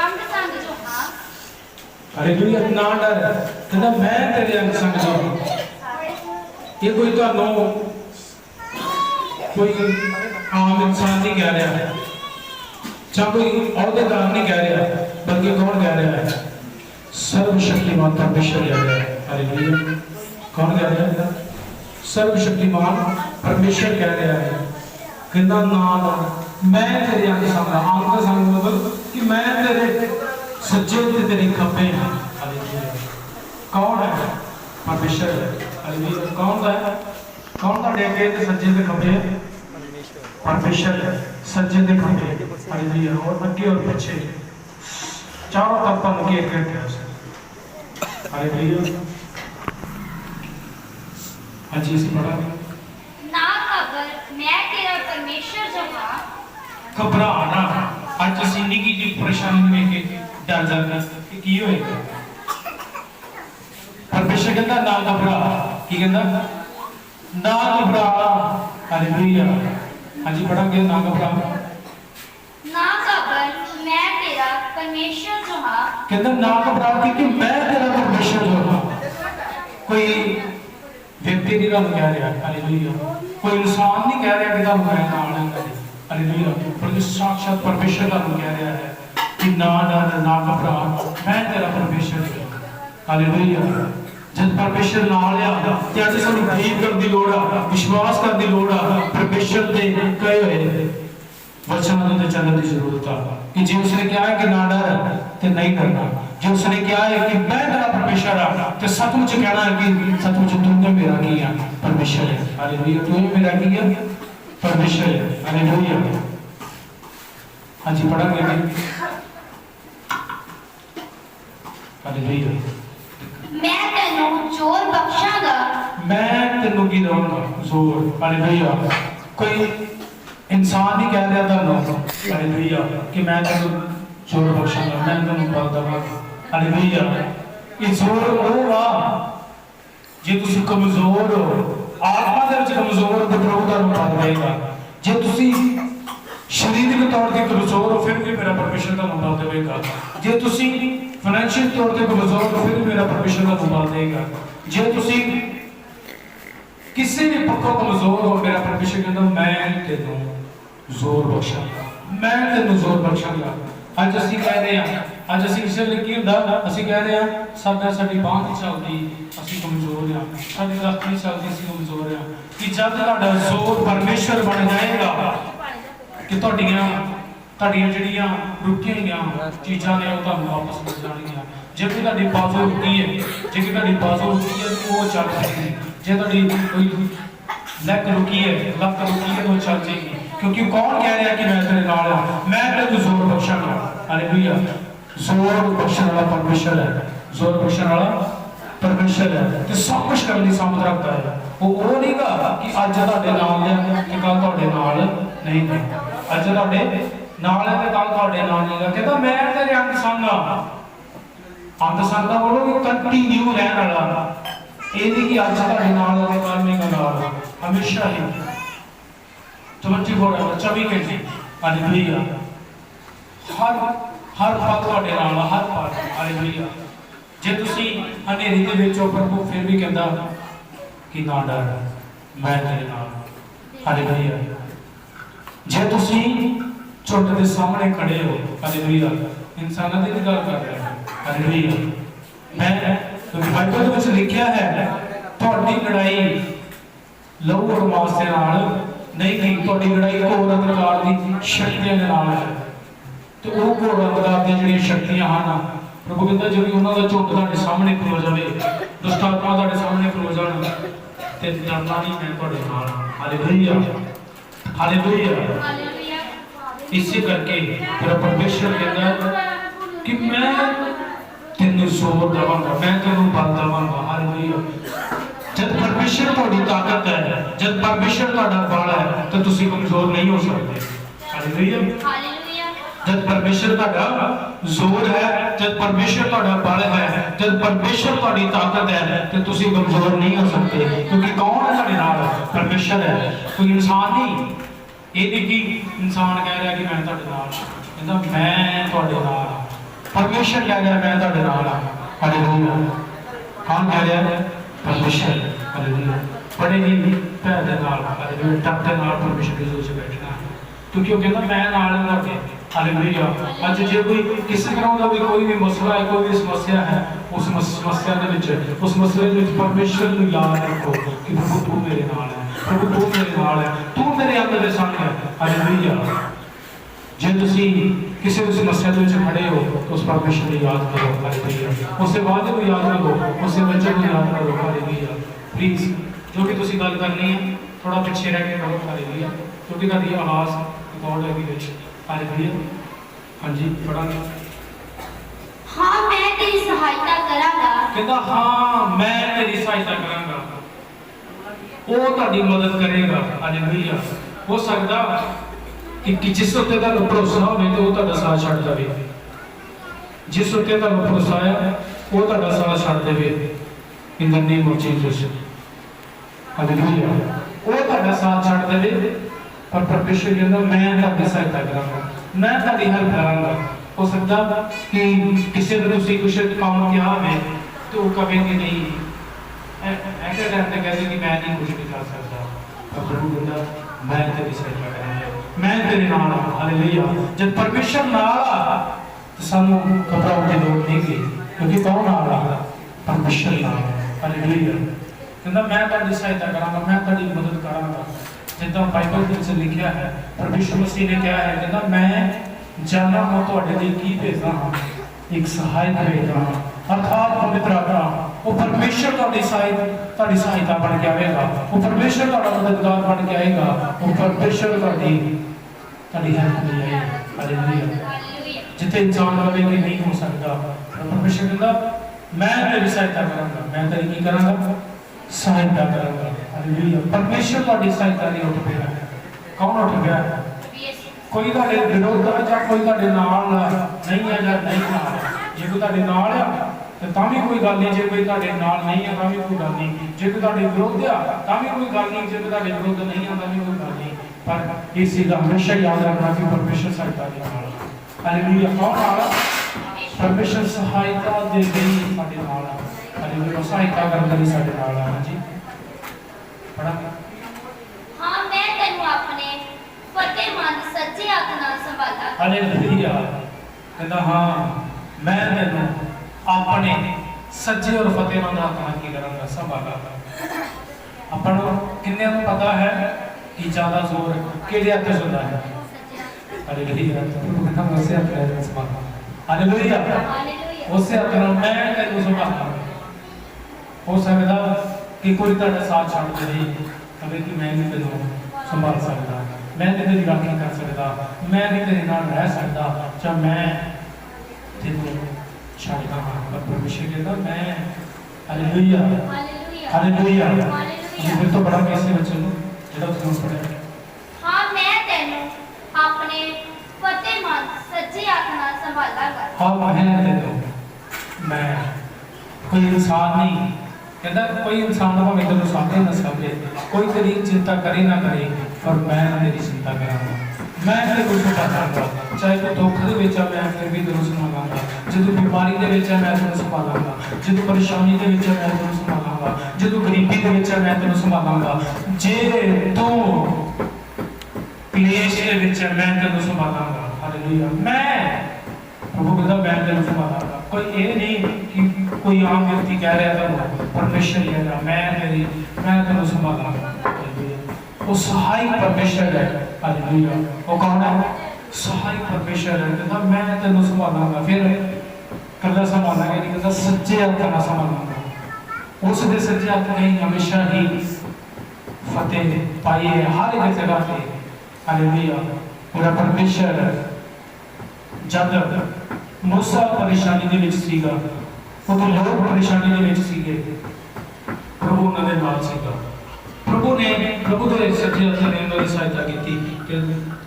अंग संग जो हां हालेलुया ना डर कहता मैं तेरे अंग संग जो ये कोई तो कोई आम इंसान नहीं कह रहा चाहे कोई अहदेदार नहीं कह रहा बल्कि कौन कह रहा है सर्वशक्तिमान परमेश्वर कह रहा है हालेलुया कौन कह रहा है सर्वशक्तिमान परमेश्वर कह रहा है कहना ना मैं तेरे अंग संग मतलब कि मैं तेरे सज्जे ते तेरे खब्बे हालेलुया कौन है परमेश्वर हालेलुया कौन है कौन ਤੁਹਾਡੇ ਅੱਗੇ ਤੇ ਸੱਜੇ ਤੇ ਖੱਬੇ परमेश्वर सज्जे ते खब्बे हालेलुया और आगे और पीछे चारों तरफ उनके एक हालेलुया हाँ जी इसी पढ़ा ना खबर मैं तेरा परमेश्वर जो हां घबराना आज ਅਸੀਂ ਨਿੱਕੀ ਜਿਹੀ ਪਰੇਸ਼ਾਨੀ ਨੂੰ ਵੇਖ ਕੇ डर जाना कि की होएगा परमेश्वर कहता ना घबरा की कहता ना घबरा हालेलुया हाँ जी पढ़ांगे ना घबरा ना खबर मैं तेरा परमेश्वर जो हां कहता ना घबरा क्योंकि मैं तेरा परमेश्वर जो हां कोई व्यक्ति नहीं रहा कह रहा हालेलुया कोई इंसान नहीं कह रहा कि तुम मैं नाल हालेलुया बल्कि साक्षात परमेश्वर का कह रहा है कि ना डर ना घबरा मैं तेरा परमेश्वर हालेलुया जब परमेश्वर नाल आ ते अज सानू बलीव करने की लोड़ आ विश्वास करने की लोड़ आ परमेश्वर दे कहे हुए वचन ते चलने की जरूरत आ कि जे उसने कहा है कि ना डर ते नहीं डरना जो उसने कहा है कि मैं तेरा परमेश्वर आ ते सचमुच कहना है कि सचमुच तू तो मेरा की है परमेश्वर है हालेलुया तू ही मेरा की है परमेश्वर है हालेलुया हाँ जी पढ़ांगे हालेलुया मैं तेनू जोर बख्शांगा मैं तेनू की दऊंगा जोर हालेलुया कोई इंसान नहीं कह रहा था हालेलुया कि मैं तेनू जोर बख्शांगा मैं तेनू बल दवांगा हालेलुया ये जोर होगा जे तुसी कमजोर हो आत्मा दे विच कमजोर हो तो प्रभु दा बल देगा जे तुसी शारीरिक तौर ते कमजोर हो फिर भी मेरा परमेश्वर दा बल देगा जे तुसी फाइनेंशियल तौर पे कमजोर हो फिर मेरा परमेश्वर का बल देगा जे तुसी किसी भी पक्का कमजोर हो मेरा परमेश्वर कहता मैं तेनू जोर बख्शांगा मैं तेनू जोर बख्शांगा आज ਅਸੀਂ कह रहे हैं आज ਅਸੀਂ ਕਿਸੇ ਲਈ ਕੀ ਹੁੰਦਾ ਅਸੀਂ कह रहे हैं ਸਾਡੀ ਬਾਂਹ ਨਹੀਂ ਚੱਲਦੀ ਅਸੀਂ ਕਮਜ਼ੋਰ ਹਾਂ ਸਾਡੀ ਲੱਤ ਨਹੀਂ ਚੱਲਦੀ ਅਸੀਂ ਕਮਜ਼ੋਰ ਹਾਂ ਕਿ ਜਦ ਤੁਹਾਡਾ ਜ਼ੋਰ ਪਰਮੇਸ਼ਰ ਬਣ ਜਾਏਗਾ ਕਿ ਤੁਹਾਡੀਆਂ ਜਿਹੜੀਆਂ ਰੁਕੀਆਂ ਹੋਈਆਂ ਚੀਜ਼ਾਂ ਨੇ ਉਹ ਤੁਹਾਨੂੰ ਵਾਪਸ ਮਿਲ ਜਾਣਗੀਆਂ ਜੇ ਕੋਈ ਤੁਹਾਡੀ ਬਾਜ਼ੂ ਰੁਕੀ ਹੈ ਜੇ ਕਿ ਤੁਹਾਡੀ ਬਾਜ਼ੂ ਰੁਕੀ ਹੈ ਉਹ ਚੱਲ ਜਾਏਗੀ ਜੇ ਤੁਹਾਡੀ ਕੋਈ ਲੱਕ ਰੁਕੀ ਹੈ ਲੱਕ ਰੁਕੀ ਹੈ ਉਹ ਚੱਲ ਜਾਏਗੀ क्योंकि कौन कह रहा है कि मैं तेरे नाल हां मैं तेरे जोर बख्शांगा हालेलुया जोर बख्शण वाला परमेश्वर है जोर बख्शण वाला परमेश्वर है ते सब कुछ करने की समझ रखता है वो नहींगा कि आज ਤੁਹਾਡੇ ਨਾਲ ਹੈ ਤੇ ਕੱਲ ਤੁਹਾਡੇ ਨਾਲ ਨਹੀਂ ਹੈ ਅੱਜ ਤੁਹਾਡੇ ਨਾਲ ਹੈ ਤੇ ਕੱਲ ਤੁਹਾਡੇ ਨਾਲ ਨਹੀਂ ਹੈ ਕਹਿੰਦਾ ਮੈਂ ਤੇਰੇ ਅੰਗ ਸੰਗ ਅੰਗ ਸੰਗ ਦਾ ਬੋਲੋ ਕਿ ਕੰਟੀਨਿਊ ਰਹਿਣ ਵਾਲਾ ਇਹ ਨਹੀਂ ਕਿ ਅੱਜ ਤੁਹਾਡੇ ਨਾਲ ਹੈ ਤੇ ਕੱਲ ਨਹੀਂ ਨਾਲ ਹਮੇਸ਼ਾ ਹੀ 24 ਆਵਰ 24 घंटे हालेलुया हर पल ਤੁਹਾਡੇ ਨਾਲ हर पल हालेलुया ਜੇ ਤੁਸੀਂ ਹਨੇਰੀ ਦੇ ਵਿੱਚ ਹੋ ਪ੍ਰਭੂ ਫਿਰ ਵੀ ਕਹਿੰਦਾ ਕਿ ਨਾ ਡਰ ਮੈਂ ਤੇਰੇ ਨਾਲ ਹਾਲੇਲੂਇਆ ਜੇ ਤੁਸੀਂ ਝੁੱਟ ਦੇ ਸਾਹਮਣੇ ਖੜੇ ਹੋ ਹਾਲੇਲੂਇਆ ਇਨਸਾਨਾਂ ਦੀ ਗੱਲ ਕਰ ਰਿਹਾ ਹਾਲੇਲੂਆ ਮੈਂ ਕਿਉਂਕਿ ਬਾਈਬਲ ਦੇ ਵਿੱਚ ਲਿਖਿਆ ਹੈ ਤੁਹਾਡੀ ਲੜਾਈ ਲਹੂ ਔਰ ਮਾਂਸ ਦੇ ਨਾਲ नहीं ਤੁਹਾਡੀ ਲੜਾਈ ਘੋਰ ਅੰਧਕਾਰ ਦੀ ਸ਼ਕਤੀਆਂ ਦੇ ਨਾਲ ਹੈ ਤੇ ਉਹ ਘੋਰ ਅੰਧਕਾਰ ਦੀਆਂ ਜਿਹੜੀਆਂ ਸ਼ਕਤੀਆਂ ਹਨ ਪ੍ਰਭੂ ਕਹਿੰਦਾ ਜਿਹੜੀ ਉਹਨਾਂ ਦਾ ਝੁੱਟ ਤੁਹਾਡੇ ਸਾਹਮਣੇ ਖਲੋ ਜਾਵੇ ਦੁਸ਼ਟ ਆਤਮਾ ਤੁਹਾਡੇ ਸਾਹਮਣੇ ਖਲੋ ਜਾਣ ਤੇ ਡਰਨਾ ਨਹੀਂ ਮੈਂ ਤੁਹਾਡੇ ਨਾਲ ਹਾਲੇਲੂਇਆ ਹਾਲੇਲੂਇਆ हालेलुया इसी करके तेरा परमेश्वर कहता कि मैं तेनू जोर देवांगा मैं तेनू बल देवांगा हालेलुया जब परमेश्वर ਤੁਹਾਡੀ ਤਾਕਤ ਹੈ जब परमेश्वर ਤੁਹਾਡਾ ਬਲ ਹੈ ਤਾਂ ਤੁਸੀਂ ਕਮਜ਼ੋਰ ਨਹੀਂ ਹੋ ਸਕਦੇ ਹਾਲੇਲੂਇਆ हालेलुया जब परमेश्वर ਤੁਹਾਡਾ ਜ਼ੋਰ ਹੈ जब परमेश्वर ਤੁਹਾਡਾ ਬਲ ਹੈ जब परमेश्वर ਤੁਹਾਡੀ ਤਾਕਤ ਹੈ ਤਾਂ ਤੁਸੀਂ ਕਮਜ਼ੋਰ ਨਹੀਂ ਹੋ ਸਕਦੇ क्योंकि कौन है ਤੁਹਾਡੇ ਨਾਲ परमेश्वर है कोई इंसान नहीं ਇਹ ਨਹੀਂ ਕਿ ਇਨਸਾਨ ਕਹਿ ਰਿਹਾ ਕਿ ਮੈਂ ਤੁਹਾਡੇ ਨਾਲ ਕਹਿੰਦਾ ਮੈਂ ਤੁਹਾਡੇ ਨਾਲ परमेश्वर कह रहा मैं तुहाडे नाल हां। हालेलुया। कौन कह रहा है? परमेश्वर। हालेलुया। बड़े ही भय दे नाल, हालेलुया, डर दे नाल परमेश्वर के हजूर च बैठना है, क्योंकि वो कहता मैं नाल हां तुहाडे। हालेलुया। अज जो कोई किसी तरह का भी कोई भी मसला है, कोई भी समस्या है, उस समस्या दे विच, उस मसले दे विच परमेश्वर को याद रखो कि प्रभु तू मेरे नाल है, प्रभु तू मेरे नाल है, तू मेरे अंग दे संग है। हालेलुया। जे तुसी किसी भी समस्या दे विच खड़े हो तो उस परमेश्वर को याद करो। हालेलुया। उसके वादे को याद करो, उसके वचन को याद करो। हालेलुया। प्लीज जो भी तुसी गल करनी है थोड़ा पीछे रह के करो। हालेलुया। क्योंकि तुहाडी आवाज़ रिकॉर्ड है विच। हालेलुया। हाँ जी, पढ़ा। हाँ मैं तेरी सहायता करांगा। कहता हाँ मैं तेरी सहायता करांगा, वो तुहाडी मदद करेगा। हालेलुया। हो सकदा कि जिस उत्ते तुहानू भरोसा होवे तो वो तुहाडा साथ छड्ड देवे, जिस उत्ते तुहानू भरोसा है वो तुहाडा साथ छड्ड देवे। In the name of Jesus. Hallelujah. वो तुहाडा साथ छड्ड देवे, पर परमेश्वर कहता मैं तुहाडी सहायता करांगा, मैं तुहाडी हेल्प करांगा। हो सकता कि किसी ने तुसी कुछ काम किया होवे तो वो कहे कि नहीं ऐसे टाइम पे कहते कि मैं नहीं कुछ भी कर सकता, पर प्रभु कहता मैं तेरी सहायता करांगा, मैं तेरे नाल हां। हालेलुया। जब परमेश्वर नाल आ तो सानू घबराउण दी लोड़ नहीं गी, क्योंकि कौन नाल आ? परमेश्वर नाल। हालेलुया। कहता मैं तुहाडी सहायता करांगा, मैं तुहाडी मदद करांगा। जिदा बाइबल के अंदर लिखा है, परमेश्वर मसीह ने कहा है, कहता मैं जाना मैं तुहाडे लिए की भेजदा हां, एक सहायक भेजदा हां, अर्थात पवित्र आत्मा। वो परमेश्वर तुहाडी सहायता बन के आएगा, वो परमेश्वर तुहाडा मददगार बन के आएगा, वो परमेश्वर तुहाडी हेल्प में आएगा। हालेलुया। जिथे इंसान कहे कि नहीं हो सकता, परमेश्वर कहता मैं तेरी सहायता करांगा, मैं तेरी की करांगा? सहायता करांगा। हालेलुया। परमेश्वर तुहाडी सहायता नहीं उठ पिया। कौन उठ गया? कोई तुहाडे विरोध है जां कोई तुहाडे नाल नहीं है जां नहीं नाल है। जे कोई तुहाडे नाल है तो तां भी कोई गल नहीं, जे कोई तुहाडे नाल नहीं है तां भी कोई गल नहीं, जे कोई तुहाडे विरोध है तां भी कोई गल नहीं, जे कोई तुहाडे विरोध नहीं है तां भी कोई गल नहीं। पर इस चीज़ का हमेशा याद रखना कि परमेश्वर सहायता दे नाल है। हालेलुया। कौन नाल है? परमेश्वर सहायता दे गई साडे नाल है। हालेलुया। सहायता करन लई साडे नाल है। हां जी, पढ़ा। हाँ मैं तेनू अपने फतेहमंद सच्चे हत्थ नाल संभालांगा। हालेलुया। कहता हाँ मैं तेनू अपने सच्चे और फतेहमंद हत्थ नाल की करांगा, संभालांगा। अपन किन्ने नूं पता है कि ज्यादा जोर किहड़े हत्थ च हुंदा है? हालेलुया। तो कहता उसे हत्थ नाल संभालांगा। हालेलुया। उसे हत्थ नाल मैं तेनू संभालांगा। हो सकदा कि कोई तुहाडा साथ छड्ड देवे, कहे कि मैं नहीं तेनू संभाल सकदा, मैं नहीं तेरी राखी कर सकदा, मैं नहीं तेरे नाल रह सकदा, जब मैं तेनू छड्डदा हां। पर परमेश्वर कहता मैं। हालेलुया। हालेलुया। फिर तो बड़ा कैसे बच्चों जेड़ा तुसीं पढ़िया। हाँ मैं तेनू अपने फतेहमंद सच्चे हत्थ नाल संभालांगा। हाँ मैं तेनू, मैं कोई इंसान नहीं, कहता कोई इंसान भावें तेनू समझे ना समझे, कोई तेरी चिंता करे ना करे, पर मैं तेरी चिंता करांगा, मैं तेरे संभालांगा। चाहे तू दुख दे विच मैं फिर भी तेनू संभालांगा, जे तू बीमारी दे विच मैं तेनू संभालांगा, जे तू परेशानी दे विच मैं तेनू संभालांगा, जे तू गरीबी दे विच मैं तेनू संभालांगा, जे तू क्लेश दे विच मैं तेनू संभालांगा। हालेलुया। मैं प्रभु कहता मैं तेनू संभालांगा। कोई ये नहीं कि कोई आम व्यक्ति कह रहा था, परमेश्वर कह रहा मैं तेनू संभालांगा। वो सहायक परमेश्वर है। हालेलुया। वो कौन है? सहायक परमेश्वर है। कहता मैं तेनू संभालांगा। फिर कहता संभालांगा नहीं, कहता सच्चे हत्थ नाल संभालांगा। उस दे सच्चे हत्थ ने हमेशा ही फतेह पाई है हर एक जगह पे। हालेलुया। मेरा परमेश्वर जब मूसा परेशानी दे विच सीगा, उਦੋਂ लोग परेशानी दे विच सीगे, प्रभु उन्हां दे नाल सीगा। प्रभु दे सच्चे हत्थ ने उन्हां दी सहायता कीती कि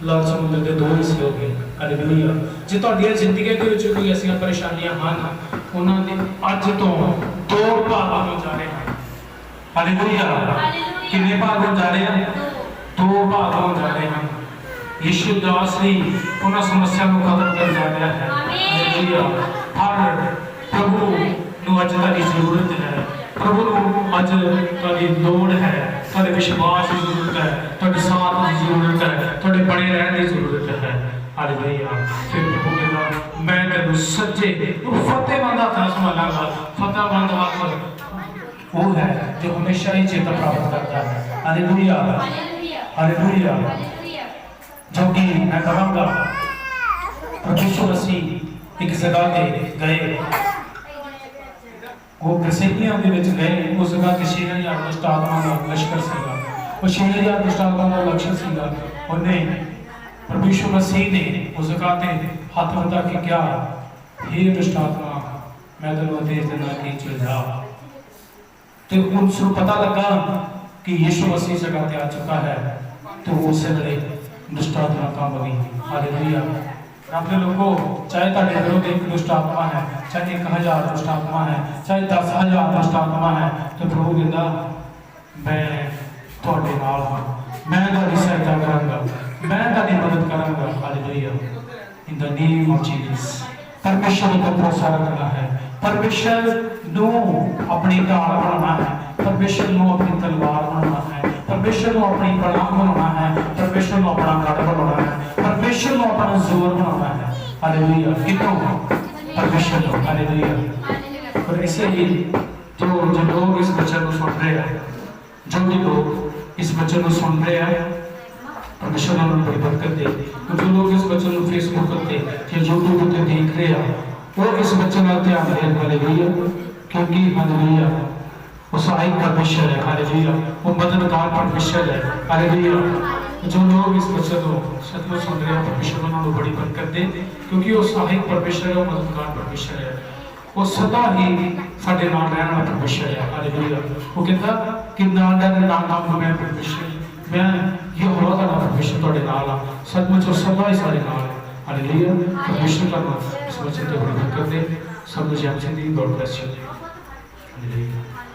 लाल समुद्र दे दो हिस्से हो गए। हालेलुया। जे तुहाडी जिंदगी दे विच कोई ऐसियां परेशानियां हन, उन्हां दे अज तो दो भाग हो जा रहे हैं। हालेलुया। कितने भाग हो जा रहे हैं? दो भाग हो जा रहे हैं। यीशु दास भी उन्हां समस्या को खत्म कर जा रहा है। हालेलुया। प्रभु ਨੂੰ ਅੱਜ ਤੁਹਾਡੀ ਲੋੜ ਹੈ, ਤੁਹਾਡੇ ਵਿਸ਼ਵਾਸ ਦੀ ਜ਼ਰੂਰਤ ਹੈ, ਤੁਹਾਡੇ ਸਾਥ ਦੀ ਜ਼ਰੂਰਤ ਹੈ, ਤੁਹਾਡੇ ਬਣੇ ਰਹਿਣ ਦੀ ਜ਼ਰੂਰਤ ਹੈ। ਹਾਲੇਲੂਇਆ। ਫਿਰ ਪ੍ਰਭੂ ਕਹਿੰਦਾ ਮੈਂ ਤੈਨੂੰ ਸੱਜੇ ਫਤਿਹਮੰਦ ਹੱਥ ਨਾਲ ਸੰਭਾਲਾਂਗਾ। ਫਤਿਹਮੰਦ ਹੱਥ ਉਹ ਹੈ ਜੋ ਹਮੇਸ਼ਾ ਹੀ ਜਿੱਤ ਪ੍ਰਾਪਤ ਕਰਦਾ ਹੈ। Hallelujah hallelujah. जो कि मैं कहूँगा प्रभु यीशु मसीह एक जगह पे गए, वो कसेलियां दे विच गए, उस जगह ते 6000 दुष्ट आत्मा का लश्कर सीगा, वो 6000 दुष्ट आत्मा का लश्कर सीगा। उन्हें प्रभु यीशु मसीह ने उस जगह ते हाथ बढ़ा के क्या, हे दुष्ट आत्मा मैं तेनों आदेश देना कि चल जा। तो उनको पता लगा कि यीशु मसीह जगह ते आ चुका है, तो उस वेले दुष्ट आत्मा काम गई। हालेलुया। अपने लोगों चाहे ਤੁਹਾਡੇ ਵਿਰੁੱਧ एक दुष्ट आत्मा है, चाहे 1000 दुष्ट आत्मा है, चाहे 10000 दुष्ट आत्मा है, तो प्रभु कहता मैं ਤੁਹਾਡੇ ਨਾਲ ਹਾਂ, मैं ਤੁਹਾਡੀ ਸਹਾਇਤਾ ਕਰਾਂਗਾ, मैं ਤੁਹਾਡੀ ਮਦਦ ਕਰਾਂਗਾ। Hallelujah. In the name of Jesus. परमेश्वर पर भरोसा रखना है, परमेश्वर ਨੂੰ ਆਪਣੀ ਢਾਲ ਬਣਾਉਣਾ ਹੈ, परमेश्वर ਨੂੰ ਆਪਣੀ ਤਲਵਾਰ ਬਣਾਉਣਾ ਹੈ, परमेश्वर ਨੂੰ ਆਪਣੀ ਪਨਾਹ ਬਣਾਉਣਾ ਹੈ, परमेश्वर ਨੂੰ ਆਪਣਾ ਗੜ ਬਣਾਉਣਾ ਹੈ, परमेश्वर ਨੂੰ ਆਪਣਾ ਜ਼ੋਰ ਬਣਾਉਣਾ है। हालेलुया। कितों परमेश्वर को। हालेलुया। और ऐसे ही जो लोग इस वचन को सुन रहे हैं, जो भी लोग इस वचन को सुन रहे हैं, परमेश्वर उन्हें बड़ी बरकत दे। तो जो लोग इस वचन को फेसबुक पे या यूट्यूब पे देख रहे हैं, वो इस वचन का ध्यान दें। हालेलुया। क्योंकि हालेलुया वो सहायक परमेश्वर है। हालेलुया। वो मददगार परमेश्वर है। हालेलुया। जो लोग इस वचन को सचमुच सुन रहे हैं, परमेश्वर उन्हें बड़ी बरकत दे, क्योंकि वो सहायक परमेश्वर है, वो मददगार परमेश्वर है, वो सदा ही साडे नाल रहने वाला परमेश्वर है। हालेलुया। वो कहता कि नाल डर नाल नाम मैं परमेश्वर, मैं यहोवा दा परमेश्वर तुहाडे नाल आ। सचमुच वो सदा ही साडे नाल है। हालेलुया। परमेश्वर तुहानू इस वचन ते बड़ी बरकत दे। सब कुछ आप जी गॉड ब्लेस यू। हालेलुया।